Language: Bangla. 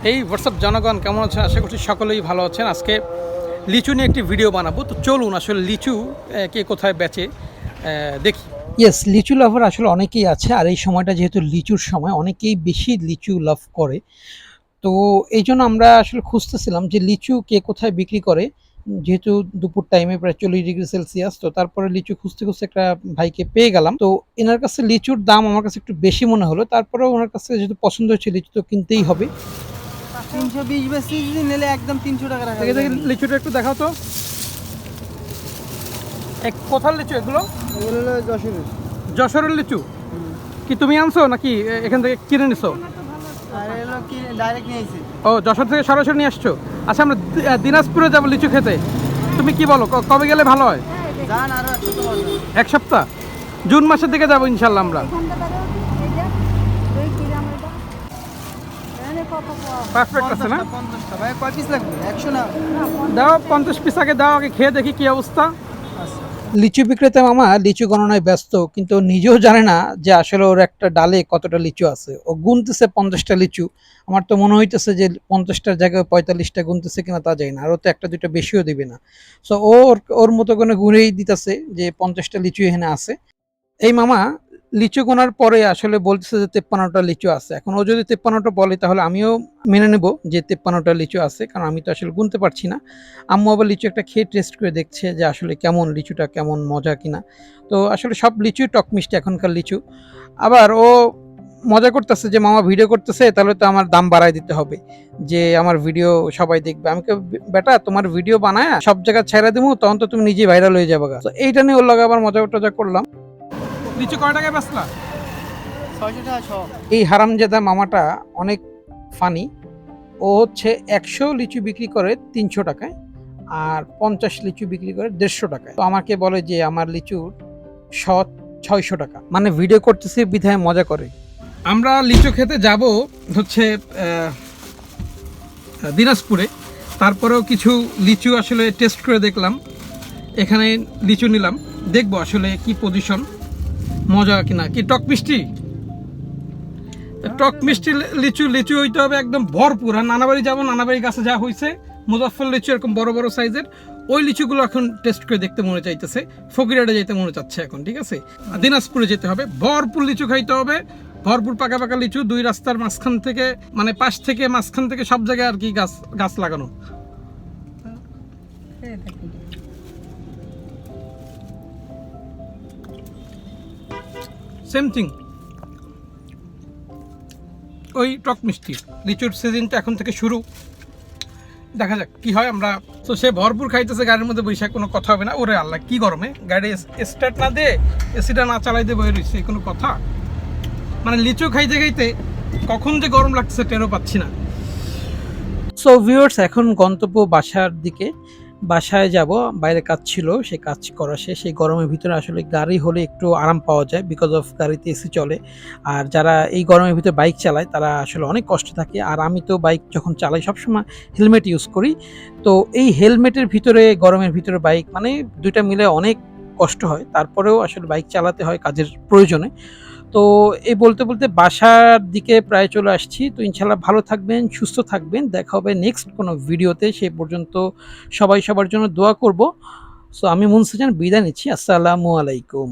এই হোয়াটসঅ্যাপ জনগণ কেমন আছেন? আশা করছি সকলেই ভালো আছেন। আজকে লিচু নিয়ে একটি ভিডিও বানাবো, তো চলুন আসলে লিচু কে কোথায় বেচে দেখি। ইয়েস, লিচু লাভার আসলে অনেকেই আছে, আর এই সময়টা যেহেতু লিচুর সময় অনেকেই বেশি লিচু লাভ করে। তো এই জন্য আমরা আসলে খুঁজতেছিলাম যে লিচু কে কোথায় বিক্রি করে, যেহেতু দুপুর টাইমে প্রায় 40 ডিগ্রি সেলসিয়াস। তো তারপরে লিচু খুঁজতে খুঁজতে একটা ভাইকে পেয়ে গেলাম। তো এনার কাছে লিচুর দাম আমার কাছে একটু বেশি মনে হলো, তারপরেও ওনার কাছে যেহেতু পছন্দ হচ্ছে লিচু তো কিনতেই হবে। 320 বেশি যদি নিলে একদম 300 টাকা রাখা দেখে লিচুটা একটু দেখাও তো। কোথার লিচু এগুলো? এগুলো হলো যশোরের। যশোরের লিচু কি তুমি আনছো নাকি এখান থেকে কিনে নিছো? আর এগুলো কি ডাইরেক্ট নিয়েছি। ও, যশোর থেকে সরাসরি নিয়ে আসছো। আচ্ছা, আমরা দিনাজপুরে যাবো লিচু খেতে, তুমি কি বলো কবে গেলে ভালো হয়? জান আরো এক সপ্তাহ বাদে। এক সপ্তাহ, জুন মাসের দিকে যাবো ইনশাল্লাহ আমরা। পারফেক্ট আছে না? 50টা ভাই, কয় পিস লাগবে? 100 না? দাও 50 পিস আগে দাও, আগে খেয়ে দেখি কি অবস্থা। আচ্ছা। লিচু বিক্রেতা মামা লিচু গণনায় ব্যস্ত, কিন্তু ও নিজেও জানে না যে আসলে ওর একটা ডালে কতটা লিচু আছে। ও গুনতেছে 50টা লিচু। আমার তো মনে হইতেছে যে 50টার জায়গায় 45টা গুনতেছে কিনা তা জানি না, আর ও তো একটা দুইটা বেশিও দিবে না। সো ওর ওর মতো করে গুনেই দিতেছে যে 50টা লিচু এখানে আছে। এই মামা লিচু গোনার পরে আসলে বলতেছে যে 53টা লিচু আছে। এখন ও যদি 53টা বলে তাহলে আমিও মেনে নেব যে 53টা লিচু আছে, কারণ আমি তো আসলে গুনতে পারছি না। আম্মু আবার লিচু একটা খেয়ে টেস্ট করে দেখছে যে আসলে কেমন লিচুটা, কেমন মজা কিনা। তো আসলে সব লিচুই টক মিষ্টি এখনকার লিচু। আবার ও মজা করতেছে যে মামা ভিডিও করতেছে, তাহলে তো আমার দাম বাড়ায় দিতে হবে, যে আমার ভিডিও সবাই দেখবে। আমি বেটা তোমার ভিডিও বানায় সব জায়গায় ছেড়ে দেবো, তখন তো তুমি নিজেই ভাইরাল হয়ে যাবে। তো এইটা নিয়ে ওর লগে আবার মজা টজা করলাম। লিচু কয় টাকায় বেচলা? 600 টাকা শ। এই হারামজাদা মামাটা অনেক ফানি। ও হচ্ছে 100 লিচু বিক্রি করে 300 টাকায়, আর 50 লিচু বিক্রি করে 150 টাকায়। তো আমাকে বলে যে আমার লিচুর 600 টাকা। মানে ভিডিও করতেছে বিধায় মজা করে। আমরা লিচু খেতে যাব হচ্ছে দিনাজপুরে। তারপরেও কিছু লিচু আসলে টেস্ট করে দেখলাম, এখানে লিচু নিলাম, দেখবো আসলে কি পজিশন, মজা কিনা। কি টক মিষ্টি? টক মিষ্টি লিচু লিচু হইতে হবে একদম ভরপুর। আর নানাবাড়ি যাবো, নানাবাড়ি গাছে যা হয়েছে মুজাফফর লিচু এরকম বড় বড় সাইজের, ওই লিচুগুলো এখন টেস্ট করে দেখতে মনে চাইতেছে। ফকিরাটে যেতে মনে চাচ্ছে এখন, ঠিক আছে? দিনাজপুরে যেতে হবে, ভরপুর লিচু খাইতে হবে, ভরপুর পাকা পাকা লিচু। দুই রাস্তার মাঝখান থেকে, মানে পাশ থেকে মাঝখান থেকে সব জায়গায় আর কি গাছ গাছ লাগানো। সেম থিং, ওই টক মিষ্টি। লিচুর সিজনটা এখন থেকে শুরু, দেখা যাক কি হয়। আমরা তো সে ভরপুর খাইতেছে গাড়ির মধ্যে বৈশাখ, কোনো কথা হবে না। ওরে আল্লাহ, কি গরমে গাড়ি স্টার্ট না দিয়ে এসিটা না চালাই দিয়ে বয়ে রয়েছে, কোনো কথা? মানে লিচু খাইতে খাইতে কখন যে গরম লাগছে টেরও পাচ্ছি না। সো ভিউয়ার্স, এখন গন্তব্য বাসার দিকে। বাসায় যাব, বাইরে কাজ ছিল, সেই কাজ করা শেষ। এই গরমের ভিতরে আসলে গাড়ি হলে একটু আরাম পাওয়া যায়, বিকজ অফ গাড়িতে এসি চলে। আর যারা এই গরমের ভিতরে বাইক চালায় তারা আসলে অনেক কষ্ট থাকে। আর আমি তো বাইক যখন চালাই সবসময় হেলমেট ইউজ করি। তো এই হেলমেটের ভিতরে, গরমের ভিতরে বাইক, মানে দুইটা মিলে অনেক কষ্ট হয়। তারপরেও আসলে বাইক চালাতে হয় কাজের প্রয়োজনে। তো এই বলতে বলতে বাসার দিকে প্রায় চলে আসছি। তো ইনশাল্লাহ ভালো থাকবেন, সুস্থ থাকবেন, দেখা হবে নেক্সট কোনো ভিডিওতে। সেই পর্যন্ত সবাই সবার জন্য দোয়া করব। সো আমি মুনসিজান বিদায় নিচ্ছি। আসসালামু আলাইকুম।